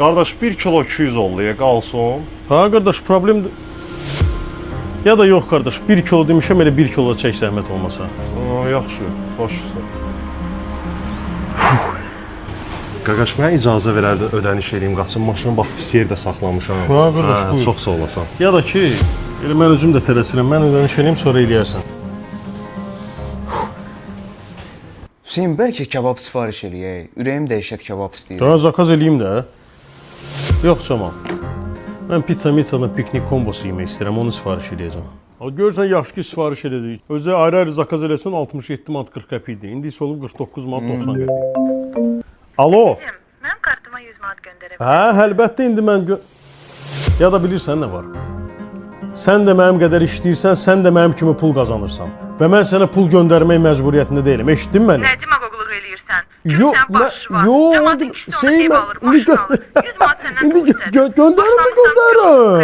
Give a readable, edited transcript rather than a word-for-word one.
Qardaş 1 kilo 200 oldu, qalsın. Ha qardaş, problem ya da yox qardaş, 1 kilo demişəm, elə 1 kilo çək zəhmət olmasa. Yaxşı, baş üstə. Qaqaş, mənə icazə verərdi ödəniş edeyim, qaçın maşını bax pis yerdə saxlamışam. Ha qardaş, buyur. Çox sağ olasan. Ya da ki, elə mən özüm də tələsirəm, mən ödəniş edeyim, sonra eləyərsən. Hüseyin, bəlkə kebab sifariş eləyək. Ürəyim dəhşət kebab istəyir. Daha zakaz eləyim də. Yox Camal. Mən pizza-mitsanın piknik kombosu yemək istəyirəm, onu sifariş edəcəm. Görürsən, yaxşı ki, sifariş edəcəyik. Özü ayrı-ayrı zakaz eləsən 67 manat 40 qəpik idi. İndi isə olub 49 manat 90 qəpik. Alo. Mənim kartıma 100 manat göndərə bilərəm. Hə, əlbəttə indi mən ya da bilirsən nə var? Sən də mənim qədər işləyirsən, sən də mənim kimi pul qazanırsan. Və mən sənə pul göndərmək məcburiyyətində deyiləm. Eşitdin məni? Nə demagogluq eləyirsən? Yox, Sən başı var. yox, Cəmaat ikisi onu ev alır, maşın alır. 100 manat səndən pul istədi. İndi göndərim.